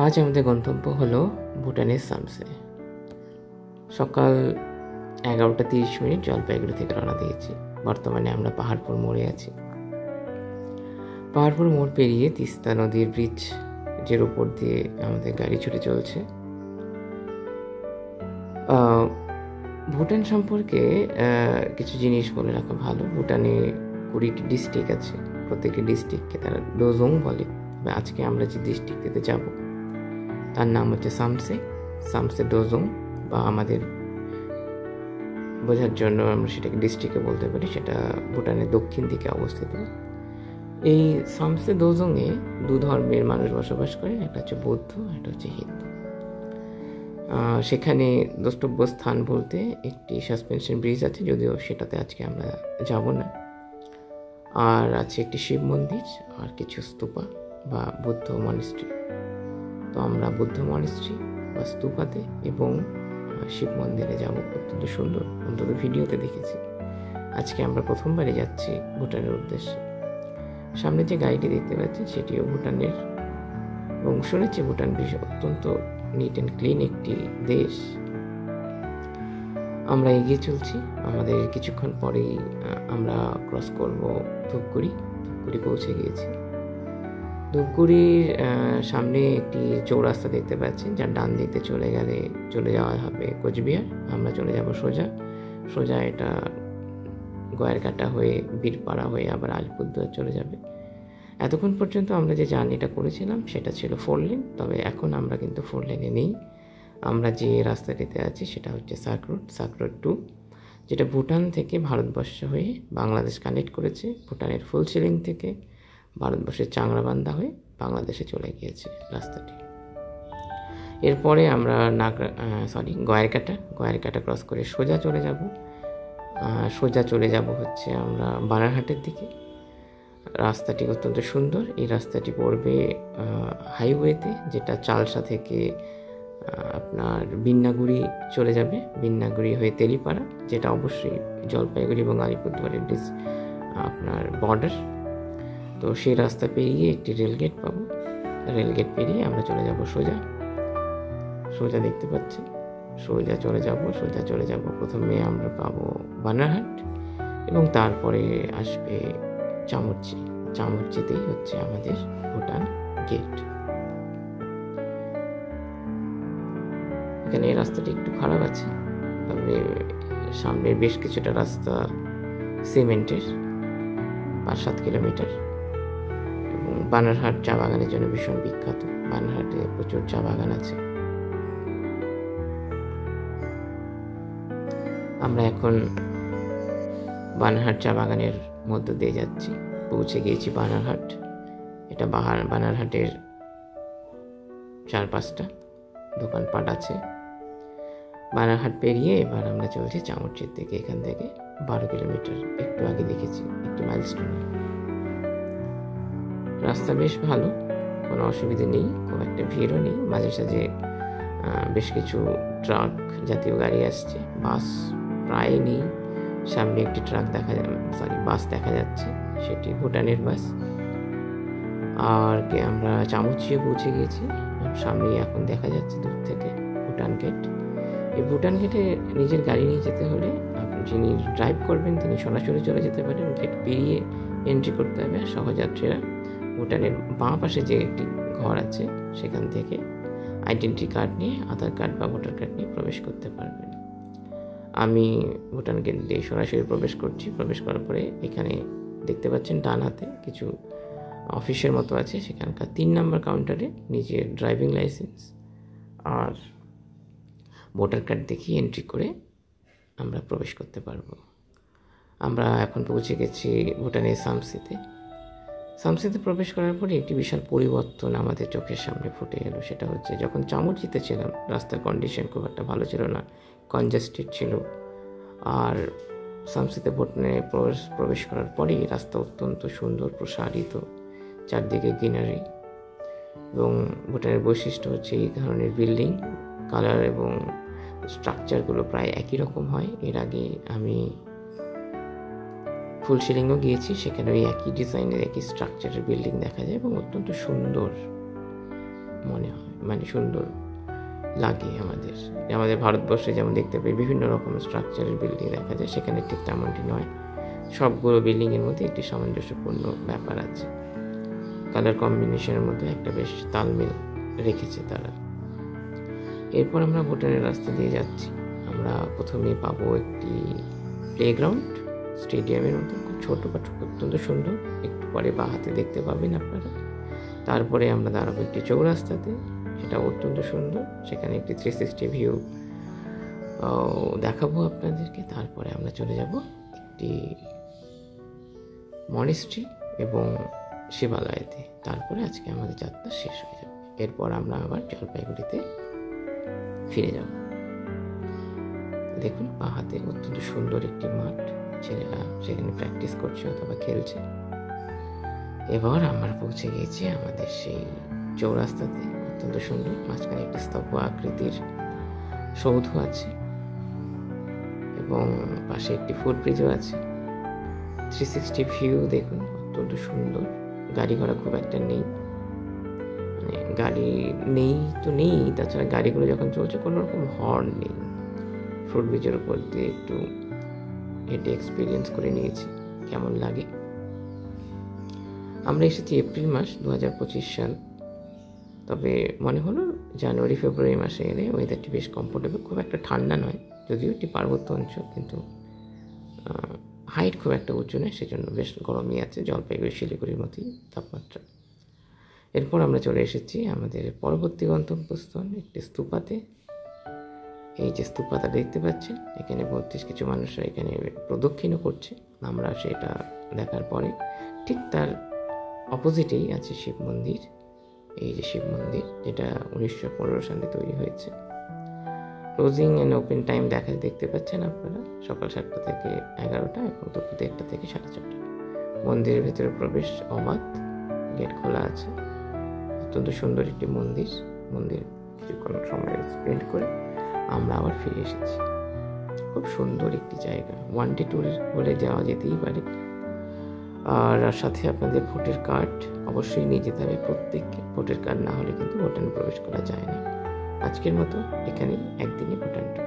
আজ আমাদের গন্তব্য হলো ভুটানের সামসে। সকাল 11:30 জলপাইগুড়ি থেকে রওনা দিয়েছি। বর্তমানে আমরা পাহাড়পুর মোড়ে আছি। পাহাড়পুর মোড় পেরিয়ে তিস্তা নদীর ব্রিজের উপর দিয়ে আমাদের গাড়ি ছুটে চলছে। ভুটান সম্পর্কে কিছু জিনিস বলে রাখা ভালো। ভুটানে 20টি ডিস্ট্রিক্ট আছে। প্রত্যেকটি ডিস্ট্রিক্টকে তারা ডোজং বলে। আজকে আমরা যে ডিস্ট্রিক্টটিতে যাব তার নাম হচ্ছে সামসে ডোজং, বা আমাদের বোঝার জন্য আমরা সেটাকে ডিস্ট্রিক্টে বলতে পারি। সেটা ভুটানের দক্ষিণ দিকে অবস্থিত। এই সামসে ডোজংয়ে দু ধর্মের মানুষ বসবাস করে, একটা হচ্ছে বৌদ্ধ, একটা হচ্ছে হিন্দু। সেখানে দ্রষ্টব্য স্থান বলতে একটি সাসপেনশন ব্রিজ আছে, যদিও সেটাতে আজকে আমরা যাব না। আর আছে একটি শিব মন্দির আর কিছু স্তূপা বা বুদ্ধ মনিস্ট্রি। তো আমরা বুদ্ধ মনিস্ট্রি বা স্তূপাতে এবং শিব মন্দিরে যাব। অত্যন্ত সুন্দর, অন্তত ভিডিওতে দেখেছি। আজকে আমরা প্রথমবারে যাচ্ছি ভুটানের উদ্দেশ্যে। সামনে যে গাড়িটি দেখতে পাচ্ছি সেটিও ভুটানের, এবং শুনেছি ভুটান বিশ্ব অত্যন্ত নিট অ্যান্ড ক্লিন একটি দেশ। আমরা এগিয়ে চলছি। আমাদের কিছুক্ষণ পরেই আমরা ক্রস করব ধূপগুড়ি পৌঁছে গিয়েছি। ধূপগুড়ির সামনে একটি চৌরাস্তা দেখতে পাচ্ছি, যার ডান দিকে চলে যাওয়া হবে কোচবিহার। আমরা চলে যাব সোজা এটা গয়েরকাটা হয়ে বীরপাড়া হয়ে আবার আলিপুরদুয়ার চলে যাবে। এতক্ষণ পর্যন্ত আমরা যে জার্নিটা করেছিলাম সেটা ছিল 4 লেন, তবে এখন আমরা কিন্তু 4 লেনে নেই। আমরা যে রাস্তাটিতে আছি সেটা হচ্ছে সার্ক রোড 2, যেটা ভুটান থেকে ভারতবর্ষ হয়ে বাংলাদেশ কানেক্ট করেছে। ভুটানের ফুলশিলিং থেকে ভারতবর্ষের চাংরাবান্ধা হয়ে বাংলাদেশে চলে গিয়েছে রাস্তাটি। এরপরে আমরা গয়েরকাটা ক্রস করে সোজা চলে যাব হচ্ছে আমরা বানারহাটের দিকে। রাস্তাটি অত্যন্ত সুন্দর। এই রাস্তাটি পড়বে হাইওয়েতে, যেটা চালসা থেকে আপনার বিন্নাগুড়ি চলে যাবে, বিন্নাগুড়ি হয়ে তেলিপাড়া, যেটা অবশ্যই জলপাইগুড়ি এবং আলিপুরদুয়ারের আপনার বর্ডার। তো সেই রাস্তা পেরিয়ে একটি রেলগেট পাবো। রেলগেট পেরিয়ে আমরা চলে যাব সোজা দেখতে পাচ্ছি। সোজা চলে যাব। প্রথমে আমরা পাবো বানারহাট এবং তারপরে আসবে চামুরচিতেই হচ্ছে আমাদের ভুটান গেট। এখানে এই রাস্তাটি একটু খারাপ আছে, তবে সামনে বেশ কিছুটা রাস্তা সিমেন্টের, 5-7 কিলোমিটার। এবং বানারহাট চা বাগানের জন্য ভীষণ বিখ্যাত। বানারহাটে প্রচুর চা বাগান আছে। আমরা এখন বানারহাট চা বাগানের মধ্য দিয়ে যাচ্ছি। পৌঁছে গিয়েছি বানারহাট। এটা বানারহাটের 4-5টা দোকানপাট আছে। বানারহাট পেরিয়ে এবার আমরা চলছি চামুরচির দিকে। এখান থেকে 12 কিলোমিটার, একটু আগে দেখেছি একটি মাইলস্টোন। রাস্তা বেশ ভালো, কোনো অসুবিধে নেই, খুব একটা ভিড়ও নেই। মাঝে সাঝে বেশ কিছু ট্রাক জাতীয় গাড়ি আসছে, বাস প্রায় নেই। সামনে একটি বাস দেখা যাচ্ছে, সেটি ভুটানের বাস। আর আমরা চামুচিয়ে পৌঁছে গিয়েছি। সামনে এখন দেখা যাচ্ছে দূর থেকে ভুটান গেট। এই ভুটান গেটে নিজের গাড়ি নিয়ে যেতে হলে যিনি ড্রাইভ করবেন তিনি সরাসরি চলে যেতে পারেন। গেট পেরিয়ে এন্ট্রি করতে হবে। সহযাত্রীরা ভুটানের বাঁ পাশে যে একটি ঘর আছে সেখান থেকে আইডেন্টি কার্ড নিয়ে, আধার কার্ড বা ভোটার কার্ড নিয়ে প্রবেশ করতে পারবেন। আমি ভুটান গেট দিয়ে সরাসরি প্রবেশ করছি। প্রবেশ করার পরে এখানে দেখতে পাচ্ছেন ডান হাতে কিছু অফিসের মতো আছে। সেখানকার 3 নম্বর কাউন্টারে নিজের ড্রাইভিং লাইসেন্স আর ভোটার কার্ড দেখিয়ে এন্ট্রি করে আমরা প্রবেশ করতে পারবো। আমরা এখন পৌঁছে গেছি ভুটানের সামসিতে প্রবেশ করার পরে একটি বিশাল পরিবর্তন আমাদের চোখের সামনে ফুটে এলো। সেটা হচ্ছে যখন চামুরচিতে ছিলাম রাস্তার কন্ডিশন খুব একটা ভালো ছিল না, কনজেস্টেড ছিল। আর সামসিতে ভুটানে প্রবেশ করার পরেই রাস্তা অত্যন্ত সুন্দর, প্রসারিত, চারদিকে গ্রিনারি। এবং ভুটানের বৈশিষ্ট্য হচ্ছে এই ধরনের বিল্ডিং কালার এবং স্ট্রাকচারগুলো প্রায় একই রকম হয়। এর আগে আমি ফুলশিলিংও গিয়েছি, সেখানে ওই একই ডিজাইনের একই স্ট্রাকচারের বিল্ডিং দেখা যায় এবং অত্যন্ত সুন্দর মনে হয়। মানে সুন্দর লাগে আমাদের ভারতবর্ষে যেমন দেখতে পাই বিভিন্ন রকম স্ট্রাকচারের বিল্ডিং দেখা যায়, সেখানে ঠিক তেমনটি নয়। সবগুলো বিল্ডিংয়ের মধ্যে একটি সামঞ্জস্যপূর্ণ ব্যাপার আছে, কালার কম্বিনেশনের মধ্যে একটা বেশ তালমেল রেখেছে তারা। এরপর আমরা ভুটানের রাস্তা দিয়ে যাচ্ছি। আমরা প্রথমে পাবো একটি প্লেগ্রাউন্ড, স্টেডিয়ামের মতো, খুব ছোটো বা অত্যন্ত সুন্দর, একটু পরে বাঁ হাতে দেখতে পাবেন আপনারা। তারপরে আমরা দাঁড়াবো একটি চৌরাস্তাতে, সেটা অত্যন্ত সুন্দর, সেখানে একটি 360 ভিউ দেখাবো আপনাদেরকে। তারপরে আমরা চলে যাব একটি মনেস্ট্রি এবং শিবালয়েতে। তারপরে আজকে আমাদের যাত্রা শেষ হয়ে যাবে। এরপর আমরা আবার জলপাইগুড়িতে ফিরে যাব। দেখুন বাঁ হাতে অত্যন্ত সুন্দর একটি মাঠ, ছেলেরা সেখানে প্র্যাকটিস করছে অথবা খেলছে। এবার আমরা পৌঁছে গিয়েছি আমাদের সেই চৌরাস্তাতে, অত্যন্ত সুন্দর, মাঝখানে একটি স্তম্ভ আকৃতির সৌধ আছে এবং পাশে একটি ফুটব্রিজও আছে। 360 ভিউ দেখুন, অত্যন্ত সুন্দর। গাড়ি ঘোড়া খুব একটা নেই, মানে গাড়ি নেই তো নেই, তাছাড়া গাড়িগুলো যখন চলছে কোনো রকম হর্ন নেই। ফুটব্রিজের উপর দিয়ে একটু হেঁটে এক্সপিরিয়েন্স করে নিয়েছি কেমন লাগে। আমরা এসেছি এপ্রিল মাস 2025 সাল, তবে মনে হলো জানুয়ারি ফেব্রুয়ারি মাসে এলে ওয়েদারটি বেশ কমফোর্টেবল, খুব একটা ঠান্ডা নয়, যদিও একটি পার্বত্য অঞ্চল, কিন্তু হাইট খুব একটা উঁচু নয়, সেজন্য বেশ গরমই আছে, জলপাইগুড়ি শিলিগুড়ির মতোই তাপমাত্রা। এরপর আমরা চলে এসেছি আমাদের পরবর্তী গন্তব্যস্থল, একটি স্তূপাতে। এই যে স্তূপাটা দেখতে পাচ্ছেন, এখানে বেশ কিছু মানুষরা এখানে প্রদক্ষিণও করছে। আমরা সেটা দেখার পরে ঠিক তার অপোজিটেই আছে শিব মন্দির। এই যে শিব মন্দির, যেটা 1915 সালে তৈরি হয়েছে। ক্লোজিং অ্যান্ড ওপেন টাইম দেখতে পাচ্ছেন আপনারা, সকাল 7টা থেকে 11টা এবং দুপুর 1টা থেকে 4:30। মন্দিরের ভেতরে প্রবেশ অবাধ, গেট খোলা আছে। অত্যন্ত সুন্দর একটি মন্দির কিছুক্ষণ সময় স্পেন্ড করে আমরা আবার ফিরে এসেছি। খুব সুন্দর একটি জায়গা, 1 ডে ট্যুর বলে যাওয়া যেতেই পারে। আর সাথে আপনাদের ভোটার কার্ড অবশ্যই নিয়ে যেতে হবে প্রত্যেককে, ভোটার কার্ড না হলে কিন্তু ভুটানে প্রবেশ করা যায় না। আজকের মতো এখানেই একদিনে ভুটান ট্যুর।